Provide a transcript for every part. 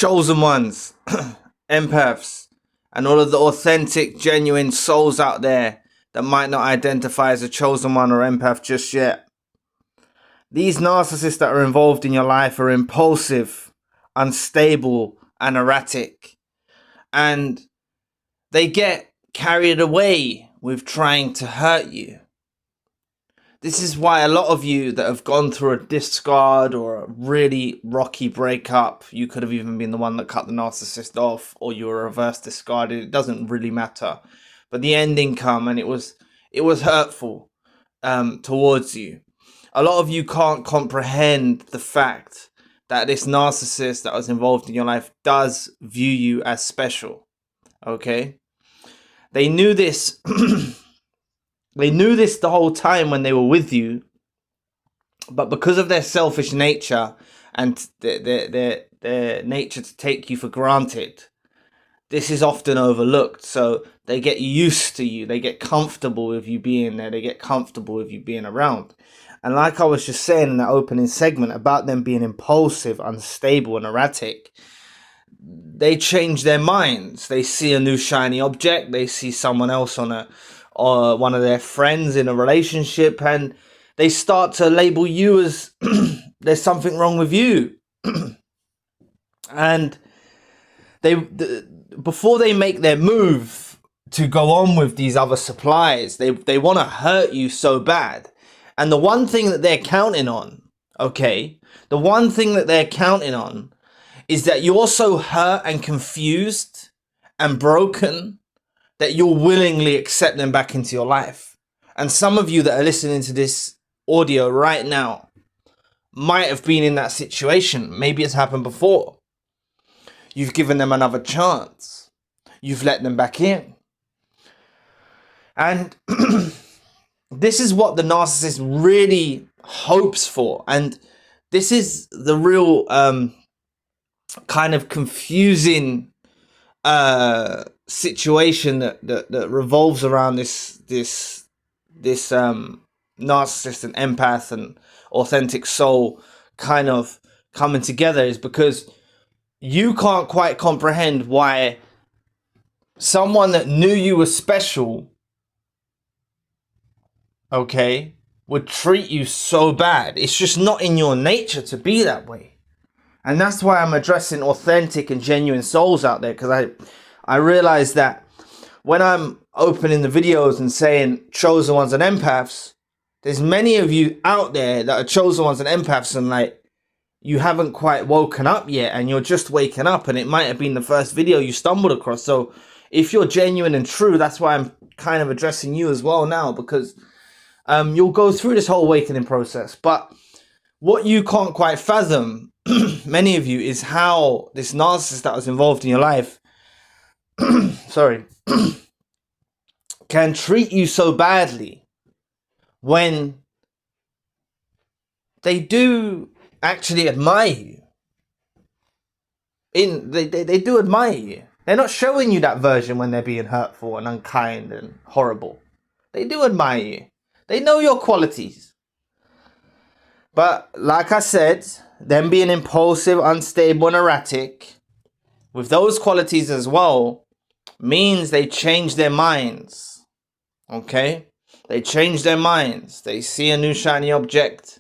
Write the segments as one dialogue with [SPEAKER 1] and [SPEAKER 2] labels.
[SPEAKER 1] chosen ones, empaths, and all of the authentic, genuine souls out there that might not identify as a chosen one or empath just yet. These narcissists that are involved in your life are impulsive, unstable, and erratic. And they get carried away with trying to hurt you. This is why a lot of you that have gone through a discard or a really rocky breakup, you could have even been the one that cut the narcissist off, or you were reverse discarded. It doesn't really matter. But the ending come, and it was hurtful towards you. A lot of you can't comprehend the fact that this narcissist that was involved in your life does view you as special. Okay? They knew this. They knew this the whole time when they were with you, but because of their selfish nature and their nature to take you for granted, this is often overlooked. So they get used to you. They get comfortable with you being there. They get comfortable with you being around. And like I was just saying in that opening segment about them being impulsive, unstable, and erratic, they change their minds. They see a new shiny object. They see someone else or one of their friends in a relationship, and they start to label you as there's something wrong with you. And before they make their move to go on with these other supplies, they want to hurt you so bad. And the one thing that they're counting on, okay, the one thing that they're counting on is that you're so hurt and confused and broken that you'll willingly accept them back into your life. And some of you that are listening to this audio right now might have been in that situation. Maybe it's happened before. You've given them another chance. You've let them back in. And this is what the narcissist really hopes for. And this is the real kind of confusing situation that revolves around this narcissist and empath and authentic soul kind of coming together, is because you can't quite comprehend why someone that knew you were special, okay, would treat you so bad. It's just not in your nature to be that way. And that's why I'm addressing authentic and genuine souls out there, because I realize that when I'm opening the videos and saying chosen ones and empaths, there's many of you out there that are chosen ones and empaths, and like you haven't quite woken up yet, and you're just waking up, and it might have been the first video you stumbled across. So if you're genuine and true, that's why I'm kind of addressing you as well now, because you'll go through this whole awakening process. But what you can't quite fathom, many of you, is how this narcissist that was involved in your life sorry, can treat you so badly when they do actually admire you. They do admire you. They're not showing you that version when they're being hurtful and unkind and horrible. They do admire you. They know your qualities. But like I said, them being impulsive, unstable, and erratic, with those qualities as well, means they change their minds. Okay? They change their minds. They see a new shiny object.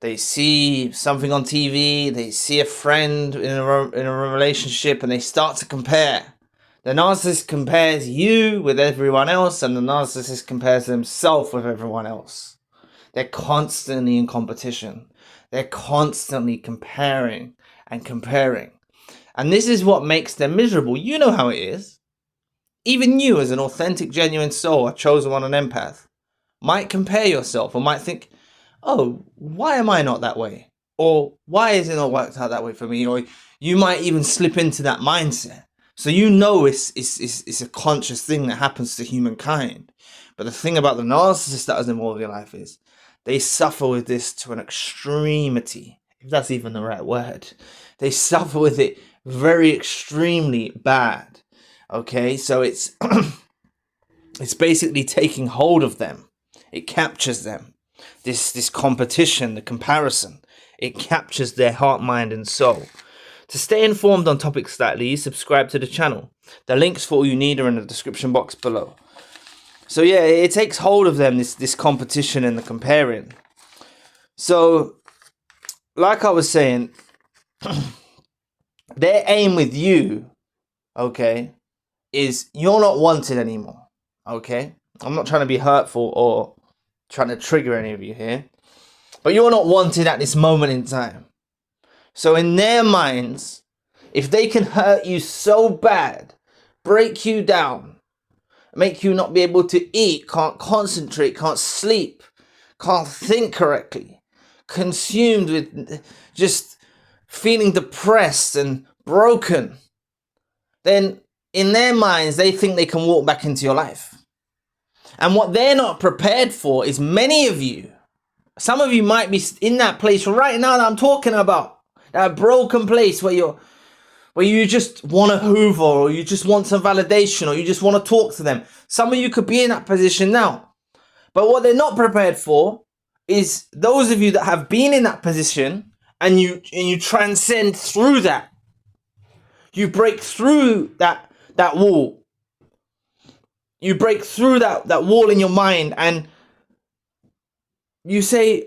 [SPEAKER 1] They see something on TV. They see a friend in a relationship, and they start to compare. The narcissist compares you with everyone else, and the narcissist compares themselves with everyone else. They're constantly in competition. They're constantly comparing and comparing. And this is what makes them miserable. You know how it is. Even you, as an authentic, genuine soul, a chosen one, an empath, might compare yourself or might think, oh, why am I not that way? Or why is it not worked out that way for me? Or you might even slip into that mindset. So you know it's a conscious thing that happens to humankind. But the thing about the narcissist that is involved in your life is they suffer with this to an extremity, if that's even the right word. They suffer with it very extremely bad. Okay, so it's it's basically taking hold of them. It captures them. This competition, the comparison, it captures their heart, mind, and soul To stay informed on topics like these, subscribe to the channel. The links for all you need are in the description box below. So yeah, it takes hold of them, this competition and the comparing. So, like I was saying, their aim with you, okay, is you're not wanted anymore, okay? I'm not trying to be hurtful or trying to trigger any of you here, but you're not wanted at this moment in time. So in their minds, if they can hurt you so bad, break you down, make you not be able to eat, can't concentrate, can't sleep, can't think correctly, consumed with just feeling depressed and broken, then in their minds, they think they can walk back into your life. And what they're not prepared for is many of you, some of you might be in that place right now that I'm talking about, that broken place where you just want a hoover, or you just want some validation, or you just want to talk to them. Some of you could be in that position now. But what they're not prepared for is those of you that have been in that position and you transcend through that. You break through that wall. You break through that wall in your mind and you say,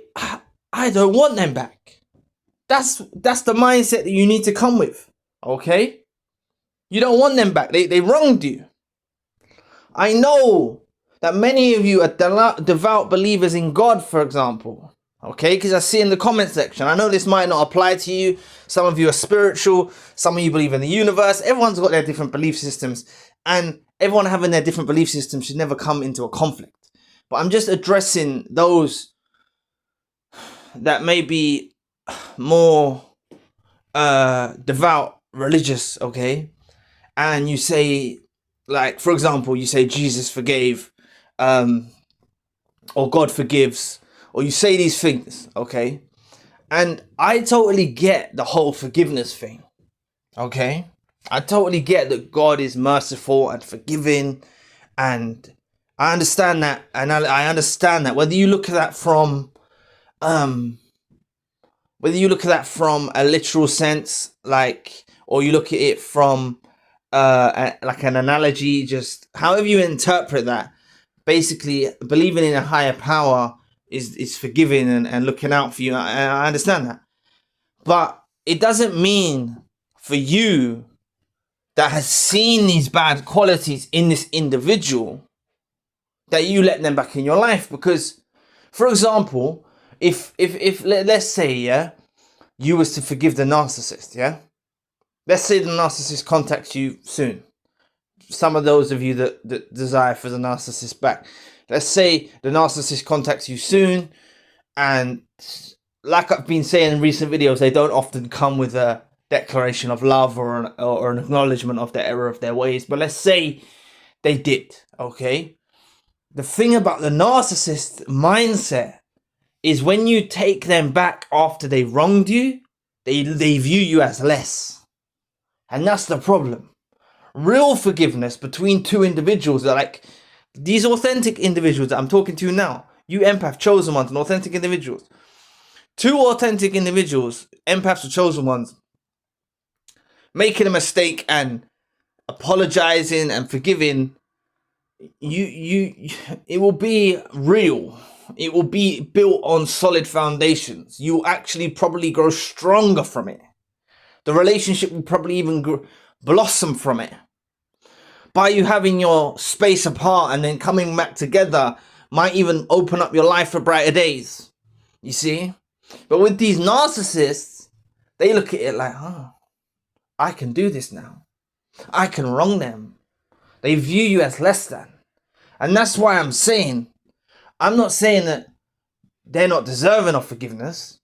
[SPEAKER 1] I don't want them back. That's the mindset that you need to come with. Okay? You don't want them back. They wronged you. I know that many of you are devout believers in God, for example. Okay? Because I see in the comment section. I know this might not apply to you. Some of you are spiritual. Some of you believe in the universe. Everyone's got their different belief systems. And everyone having their different belief systems should never come into a conflict. But I'm just addressing those that may be more devout, religious, okay? And you say, like, for example, you say Jesus forgave, or God forgives, or you say these things, okay? And I totally get the whole forgiveness thing, okay? I totally get that God is merciful and forgiving, and I understand that, and I understand that whether you look at that from a literal sense, like, or you look at it from like an analogy, just however you interpret that, basically believing in a higher power is forgiving and looking out for you. I understand that. But it doesn't mean for you that has seen these bad qualities in this individual that you let them back in your life. Because, for example, if let's say, yeah, you was to forgive the narcissist, yeah? Let's say the narcissist contacts you soon. Some of those of you that desire for the narcissist back. Let's say the narcissist contacts you soon, and like I've been saying in recent videos, they don't often come with a declaration of love or an acknowledgement of the error of their ways. But let's say they did, okay? The thing about the narcissist mindset is when you take them back after they wronged you, they view you as less. And that's the problem. Real forgiveness between two individuals are like these authentic individuals that I'm talking to now. You empath, chosen ones, and authentic individuals. Two authentic individuals, empaths or chosen ones, making a mistake and apologizing and forgiving, it will be real. It will be built on solid foundations. You'll actually probably grow stronger from it. The relationship will probably even blossom from it. By you having your space apart and then coming back together might even open up your life for brighter days. You see? But with these narcissists, they look at it like, oh, I can do this now. I can wrong them. They view you as less than. And that's why I'm not saying that they're not deserving of forgiveness.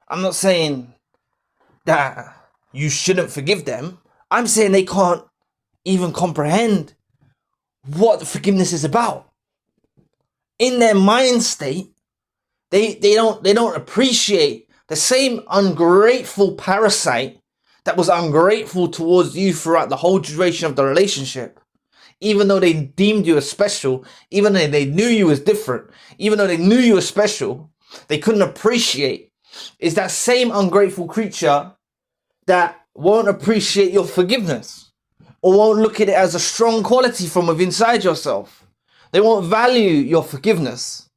[SPEAKER 1] I'm not saying that you shouldn't forgive them. I'm saying they can't even comprehend what the forgiveness is about. In their mind state, they don't appreciate the same ungrateful parasite that was ungrateful towards you throughout the whole duration of the relationship. Even though they deemed you as special, even though they knew you was different, even though they knew you were special, they couldn't appreciate is that same ungrateful creature that won't appreciate your forgiveness, or won't look at it as a strong quality from within inside yourself. They won't value your forgiveness.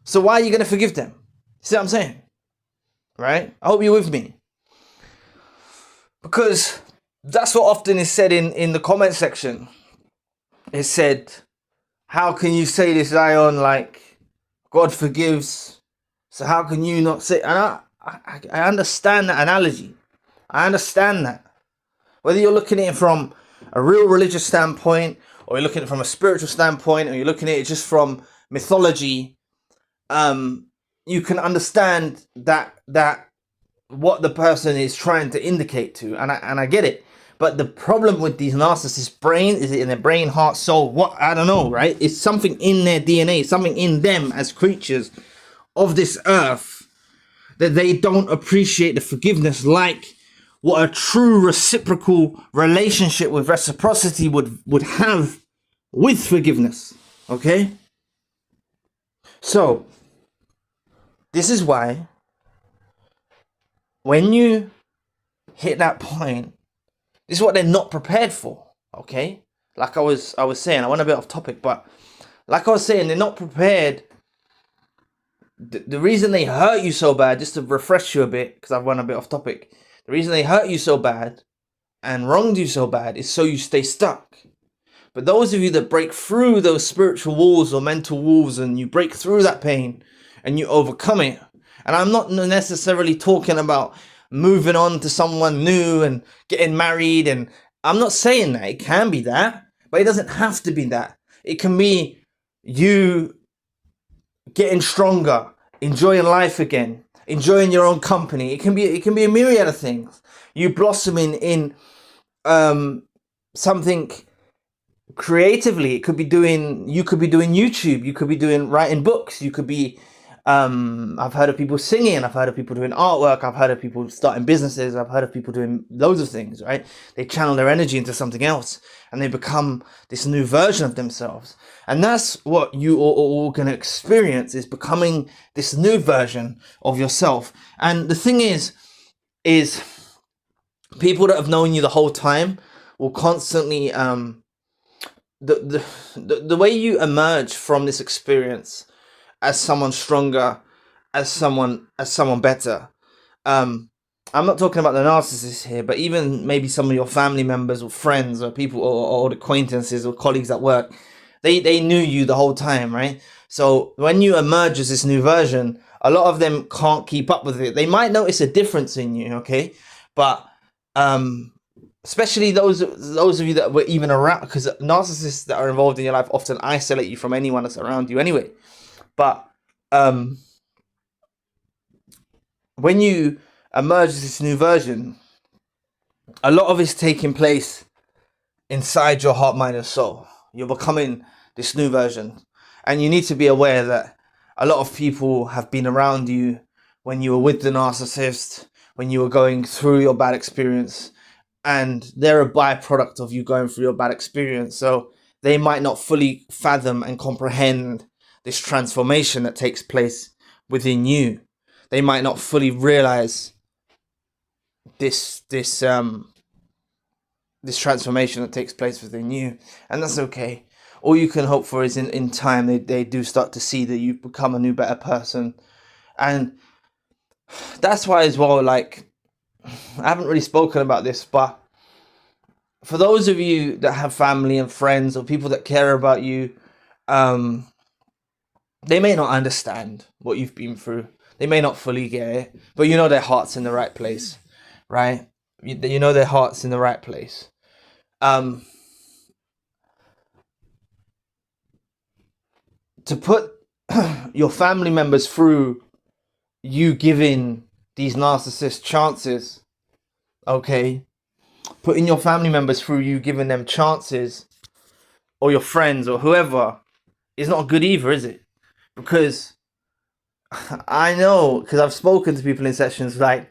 [SPEAKER 1] So why are you going to forgive them? See what I'm saying? Right? I hope you're with me. Because that's what often is said in the comment section. It's said, how can you say this, Zion, like God forgives, so how can you not say? And I understand that analogy. I understand that. Whether you're looking at it from a real religious standpoint, or you're looking at it from a spiritual standpoint, or you're looking at it just from mythology, you can understand that what the person is trying to indicate to, and I get it. But the problem with these narcissists' brain, is it in their brain, heart, soul, what, I don't know, right? It's something in their DNA, something in them as creatures of this earth, that they don't appreciate the forgiveness like what a true reciprocal relationship with reciprocity would have with forgiveness. Okay? So, this is why when you hit that point, this is what they're not prepared for. Okay? Like I was saying, I went a bit off topic, but like I was saying, they're not prepared. The reason they hurt you so bad, just to refresh you a bit, because I've went a bit off topic, the reason they hurt you so bad and wronged you so bad is so you stay stuck. But those of you that break through those spiritual walls or mental walls, and you break through that pain and you overcome it, and I'm not necessarily talking about moving on to someone new and getting married, and I'm not saying that. It can be that, but it doesn't have to be that. It can be you getting stronger, enjoying life again, enjoying your own company. It can be a myriad of things. You blossoming in something creatively. You could be doing YouTube, you could be doing writing books, you could be I've heard of people singing, I've heard of people doing artwork, I've heard of people starting businesses, I've heard of people doing loads of things, right? They channel their energy into something else and they become this new version of themselves. And that's what you are all going to experience, is becoming this new version of yourself. And the thing is people that have known you the whole time will constantly the way you emerge from this experience as someone stronger, as someone better. I'm not talking about the narcissist here, but even maybe some of your family members or friends or people or acquaintances or colleagues at work, they knew you the whole time, right? So when you emerge as this new version, a lot of them can't keep up with it. They might notice a difference in you, okay? But especially those of you that were even around, because narcissists that are involved in your life often isolate you from anyone that's around you anyway. But when you emerge as this new version, a lot of it's taking place inside your heart, mind, and soul. You're becoming this new version, and you need to be aware that a lot of people have been around you when you were with the narcissist, when you were going through your bad experience, and they're a byproduct of you going through your bad experience. So they might not fully fathom and comprehend this transformation that takes place within you. They might not fully realize this transformation that takes place within you, and that's okay. All you can hope for is in time they do start to see that you've become a new, better person. And that's why as well, like, I haven't really spoken about this, but for those of you that have family and friends or people that care about you, they may not understand what you've been through. They may not fully get it, but you know their heart's in the right place, right? You know their heart's in the right place. To put your family members through you giving these narcissists chances, okay? Putting your family members through you giving them chances, or your friends or whoever, is not good either, is it? Because I know, because I've spoken to people in sessions, like,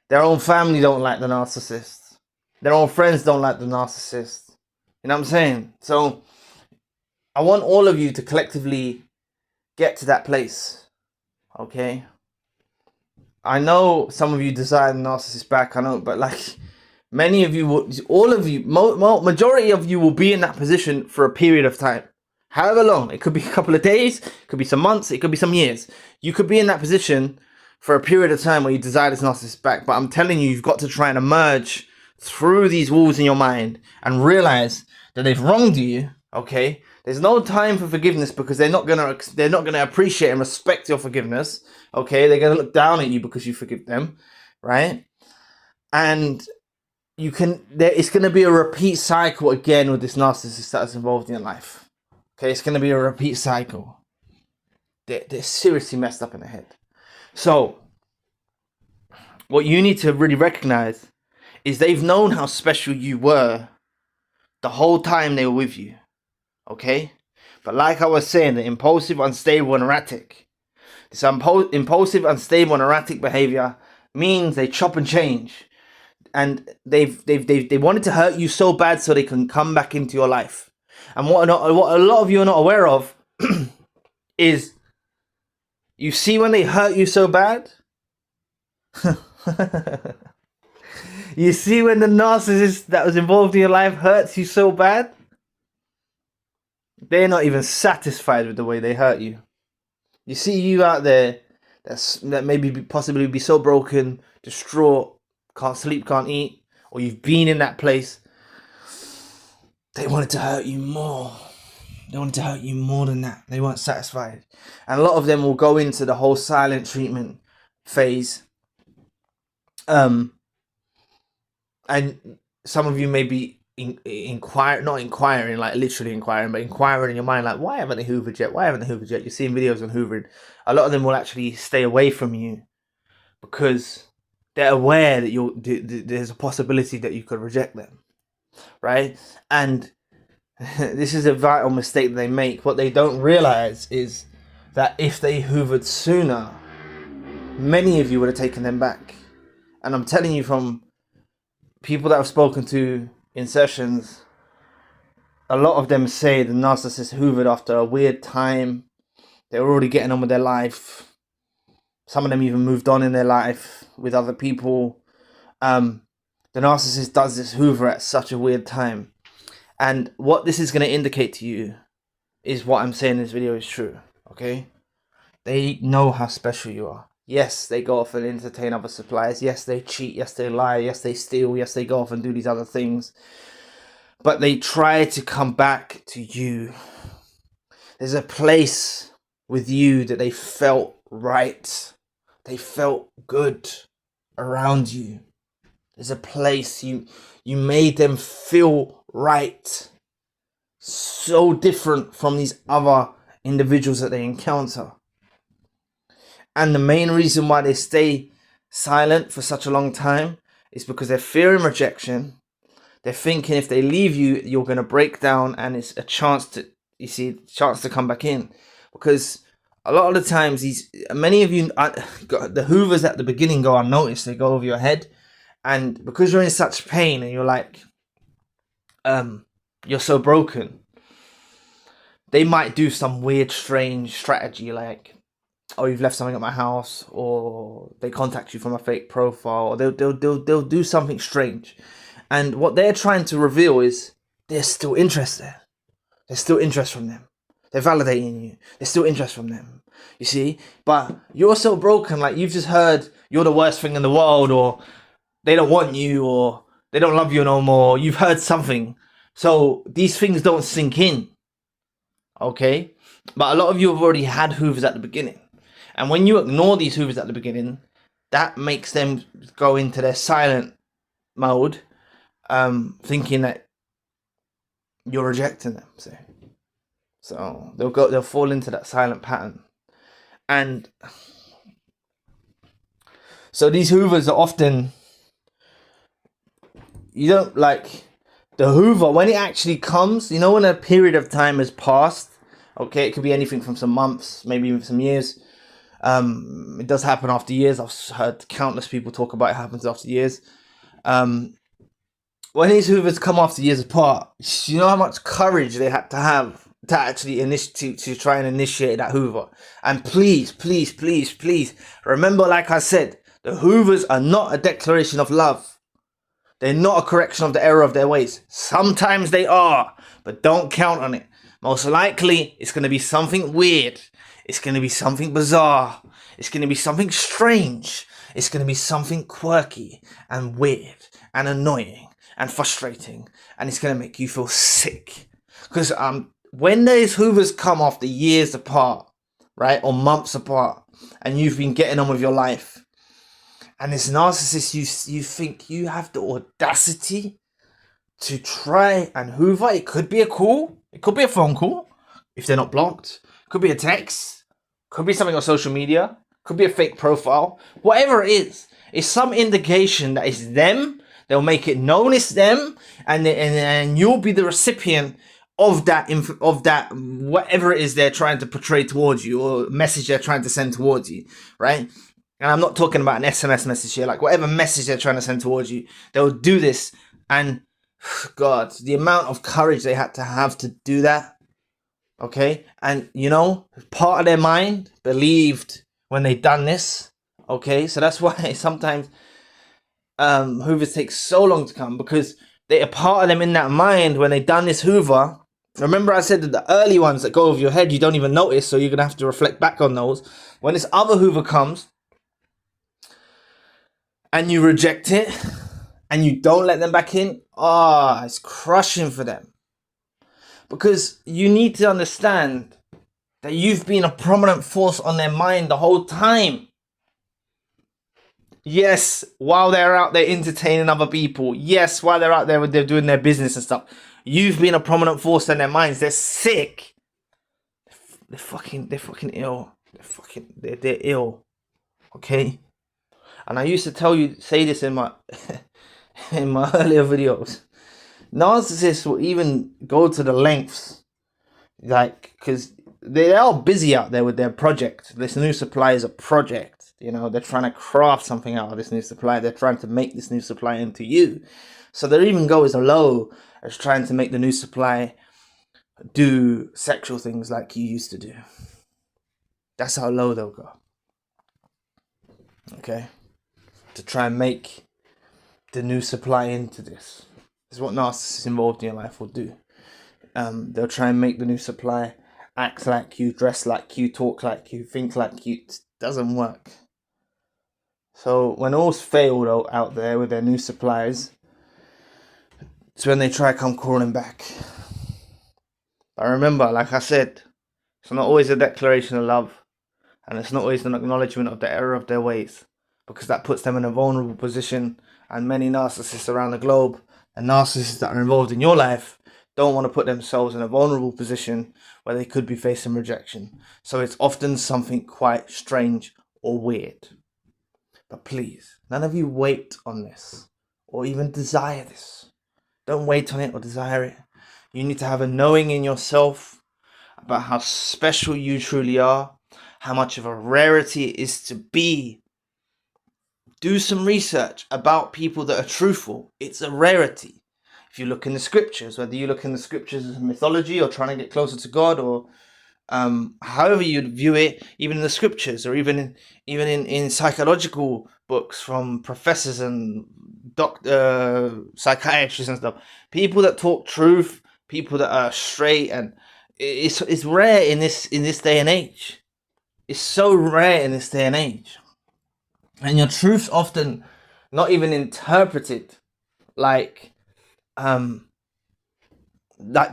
[SPEAKER 1] their own family don't like the narcissist. Their own friends don't like the narcissist. You know what I'm saying? So I want all of you to collectively get to that place, okay? I know some of you desire the narcissist back, I know, but like many of you will, all of you, majority of you will be in that position for a period of time. However long, it could be a couple of days, it could be some months, it could be some years. You could be in that position for a period of time where you desire this narcissist back. But I'm telling you, you've got to try and emerge through these walls in your mind and realize that they've wronged you. Okay, there's no time for forgiveness because they're not gonna appreciate and respect your forgiveness. Okay, they're gonna look down at you because you forgive them, right? And you can. It's gonna be a repeat cycle again with this narcissist that's involved in your life. Okay, it's gonna be a repeat cycle. They're seriously messed up in the head. So, what you need to really recognize is they've known how special you were the whole time they were with you. Okay? But like I was saying, the impulsive, unstable, and erratic. This impulsive, unstable, and erratic behavior means they chop and change. And they wanted to hurt you so bad so they can come back into your life. And what a lot of you are not aware of is, you see when they hurt you so bad? You see when the narcissist that was involved in your life hurts you so bad? They're not even satisfied with the way they hurt you. You see you out there that maybe possibly be so broken, distraught, can't sleep, can't eat, or you've been in that place. They wanted to hurt you more. They wanted to hurt you more than that. They weren't satisfied. And a lot of them will go into the whole silent treatment phase. And some of you may be not inquiring, like literally inquiring, but inquiring in your mind, like, why haven't they hoovered yet? Why haven't they hoovered yet? You're seeing videos on hoovering. A lot of them will actually stay away from you because they're aware that there's a possibility that you could reject them, right? And this is a vital mistake that they make. What they don't realize is that if they hoovered sooner, many of you would have taken them back. And I'm telling you from people that I've spoken to in sessions, a lot of them say the narcissist hoovered after a weird time. They were already getting on with their life. Some of them even moved on in their life with other people. The narcissist does this hoover at such a weird time. And what this is going to indicate to you is what I'm saying in this video is true, okay? They know how special you are. Yes, they go off and entertain other suppliers. Yes, they cheat. Yes, they lie. Yes, they steal. Yes, they go off and do these other things. But they try to come back to you. There's a place with you that they felt right. They felt good around you. There's a place you made them feel right. So different from these other individuals that they encounter. And the main reason why they stay silent for such a long time is because they're fearing rejection. They're thinking if they leave you, you're going to break down, and it's a chance to, chance to come back in. Because a lot of the times, many of you, the hoovers at the beginning go unnoticed. They go over your head. And because you're in such pain and you're like, you're so broken, they might do some weird, strange strategy like, oh, you've left something at my house, or they contact you from a fake profile, or they'll do something strange. And what they're trying to reveal is there's still interest there. There's still interest from them. They're validating you. There's still interest from them. You see? But you're so broken, like you've just heard you're the worst thing in the world, or they don't want you, or they don't love you no more. You've heard something. So these things don't sink in. Okay? But a lot of you have already had hoovers at the beginning. And when you ignore these hoovers at the beginning, that makes them go into their silent mode, thinking that you're rejecting them. So they'll fall into that silent pattern. And so these hoovers are often, you don't like the hoover when it actually comes, you know, when a period of time has passed. Okay, it could be anything from some months, maybe even some years. It does happen after years. I've heard countless people talk about it happens after years. When these hoovers come after years apart, you know how much courage they had to have to actually to try and initiate that hoover. And please, please, please, please remember, like I said, The hoovers are not a declaration of love. They're not a correction of the error of their ways. Sometimes they are, but don't count on it. Most likely, it's going to be something weird. It's going to be something bizarre. It's going to be something strange. It's going to be something quirky and weird and annoying and frustrating. And it's going to make you feel sick. Because when those hoovers come after years apart, right, or months apart, and you've been getting on with your life, and this narcissist, you think you have the audacity to try and hoover. It could be a call. It could be a phone call if they're not blocked. It could be a text. Could be something on social media. Could be a fake profile. Whatever it is, it's some indication that it's them. They'll make it known it's them, and you'll be the recipient of that whatever it is they're trying to portray towards you, or message they're trying to send towards you, right? And I'm not talking about an SMS message here, like whatever message they're trying to send towards you, they'll do this. And God, the amount of courage they had to have to do that. Okay. And you know, part of their mind believed when they done this. Okay. So that's why sometimes hoovers take so long to come, because they are part of them in that mind when they done this hoover. Remember I said that the early ones that go over your head, you don't even notice. So you're going to have to reflect back on those. When this other hoover comes, and you reject it, and you don't let them back in, it's crushing for them. Because you need to understand that you've been a prominent force on their mind the whole time. Yes, while they're out there entertaining other people. Yes, while they're out there, they're doing their business and stuff. You've been a prominent force in their minds. They're sick. They're fucking ill. They're ill. Okay? And I used to say this in my earlier videos. Narcissists will even go to the lengths, like, because they are busy out there with their project. This new supply is a project. You know, they're trying to craft something out of this new supply. They're trying to make this new supply into you. So they even go as low as trying to make the new supply do sexual things like you used to do. That's how low they'll go. Okay? To try and make the new supply into this. This is what narcissists involved in your life will do. They'll try and make the new supply act like you, dress like you, talk like you, think like you. It doesn't work. So when all's failed out there with their new supplies, it's when they try to come crawling back. But remember, like I said, it's not always a declaration of love, and it's not always an acknowledgement of the error of their ways, because that puts them in a vulnerable position. And many narcissists around the globe, and narcissists that are involved in your life, don't want to put themselves in a vulnerable position where they could be facing rejection. So it's often something quite strange or weird. But please, none of you wait on this or even desire this. Don't wait on it or desire it. You need to have a knowing in yourself about how special you truly are, how much of a rarity it is to be. Do some research about people that are truthful. It's a rarity. If you look in the scriptures, whether you look in the scriptures as mythology or trying to get closer to God, or however you view it, even in the scriptures, or even in psychological books from professors and psychiatrists and stuff, people that talk truth, people that are straight, and it's rare in this day and age. It's so rare in this day and age. And your truth's often not even interpreted like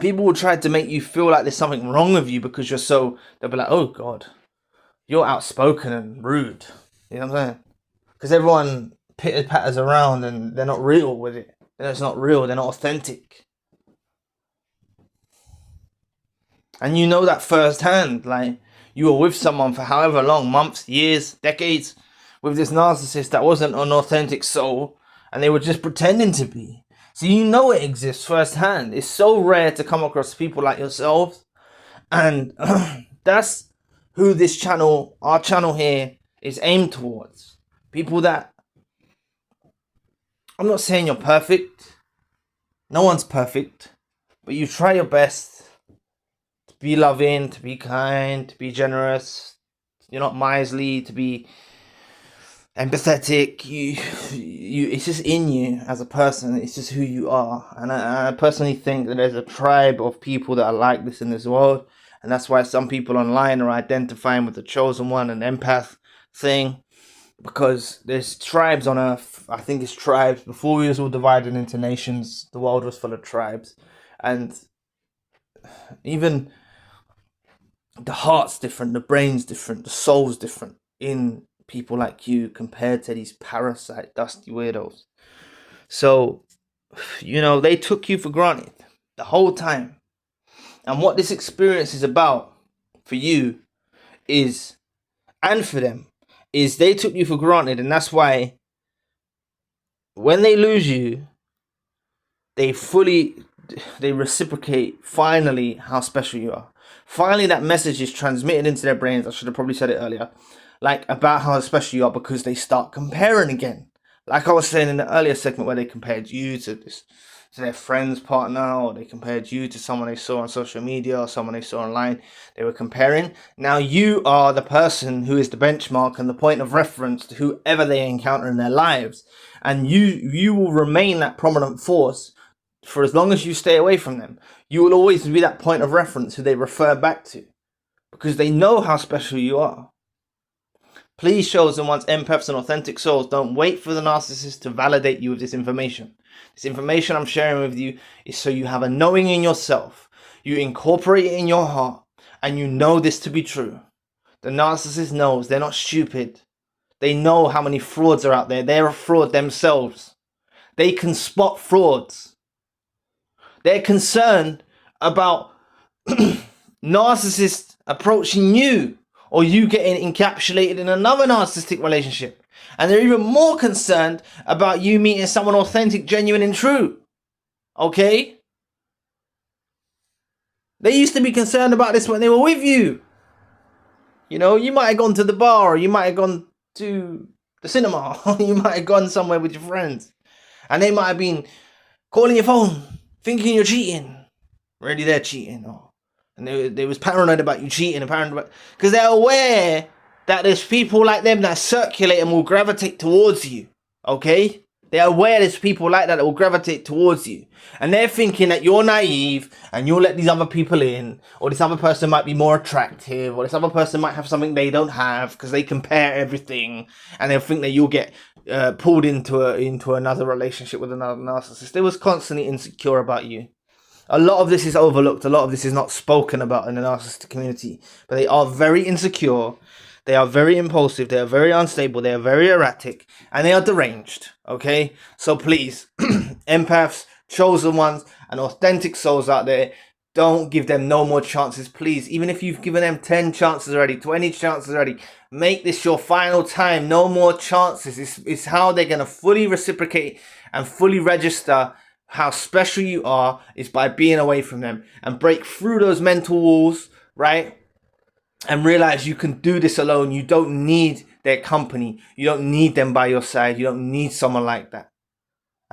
[SPEAKER 1] people will try to make you feel like there's something wrong with you because they'll be like, oh God, you're outspoken and rude. You know what I'm saying? Because everyone pitter-patters around and they're not real with it. It's not real, they're not authentic. And you know that firsthand. Like, you were with someone for however long, months, years, decades, with this narcissist that wasn't an authentic soul, and they were just pretending to be. So you know it exists firsthand. It's so rare to come across people like yourself, and that's who this channel, our channel here, is aimed towards. People that, I'm not saying you're perfect. No one's perfect, but you try your best to be loving, to be kind, to be generous. You're not miserly, to be empathetic. You it's just in you as a person. It's just who you are. And I personally think that there's a tribe of people that are like this in this world, and that's why some people online are identifying with the chosen one and empath thing, because there's tribes on earth. I think it's tribes. Before we was all divided into nations, the world was full of tribes, and even the heart's different, the brain's different, the soul's different in people like you compared to these parasite dusty weirdos. So, you know, they took you for granted the whole time. And what this experience is about for you is, and for them, is they took you for granted. And that's why when they lose you, they reciprocate finally how special you are. Finally, that message is transmitted into their brains. I should have probably said it earlier. Like, about how special you are, because they start comparing again. Like I was saying in the earlier segment where they compared you to their friend's partner, or they compared you to someone they saw on social media or someone they saw online. They were comparing. Now you are the person who is the benchmark and the point of reference to whoever they encounter in their lives. And you will remain that prominent force for as long as you stay away from them. You will always be that point of reference who they refer back to, because they know how special you are. Please, chosen ones, empaths and authentic souls, don't wait for the narcissist to validate you with this information. This information I'm sharing with you is so you have a knowing in yourself. You incorporate it in your heart, and you know this to be true. The narcissist knows. They're not stupid. They know how many frauds are out there. They're a fraud themselves. They can spot frauds. They're concerned about narcissists approaching you, or you getting encapsulated in another narcissistic relationship. And they're even more concerned about you meeting someone authentic, genuine, and true. Okay? They used to be concerned about this when they were with you. You know, you might have gone to the bar, or you might have gone to the cinema, or you might have gone somewhere with your friends. And they might have been calling your phone, thinking you're cheating. Already they're cheating. And they was paranoid about you cheating, because they're aware that there's people like them that circulate and will gravitate towards you. Okay? They're aware there's people like that will gravitate towards you. And they're thinking that you're naive and you'll let these other people in, or this other person might be more attractive, or this other person might have something they don't have, because they compare everything, and they'll think that you'll get pulled into another relationship with another narcissist. They was constantly insecure about you. A lot of this is overlooked. A lot of this is not spoken about in the narcissistic community. But they are very insecure. They are very impulsive. They are very unstable. They are very erratic. And they are deranged. Okay? So please, empaths, chosen ones, and authentic souls out there, don't give them no more chances, please. Even if you've given them 10 chances already, 20 chances already, make this your final time. No more chances. It's how they're going to fully reciprocate and fully register how special you are, is by being away from them and break through those mental walls, right? And realize you can do this alone. You don't need their company. You don't need them by your side. You don't need someone like that.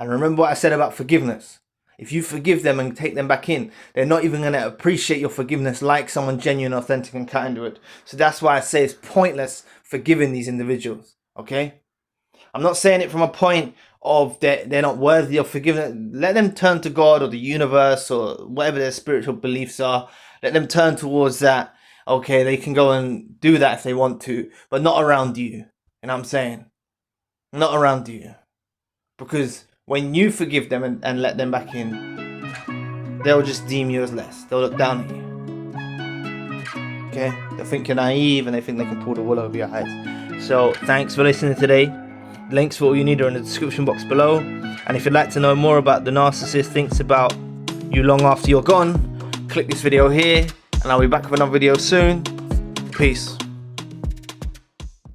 [SPEAKER 1] And remember what I said about forgiveness. If you forgive them and take them back in, they're not even going to appreciate your forgiveness like someone genuine, authentic, and kind would. So that's why I say it's pointless forgiving these individuals, okay? I'm not saying it from a point of they're not worthy of forgiveness. Let them turn to God or the universe or whatever their spiritual beliefs are. Let them turn towards that. Okay, they can go and do that if they want to, but not around you. You know what I'm saying? Not around you. Because when you forgive them and let them back in, they'll just deem you as less. They'll look down at you. Okay? They'll think you're naive and they think they can pull the wool over your eyes. So, thanks for listening today. Links for all you need are in the description box below. And if you'd like to know more about the narcissist thinks about you long after you're gone, click this video here, and I'll be back with another video soon. Peace.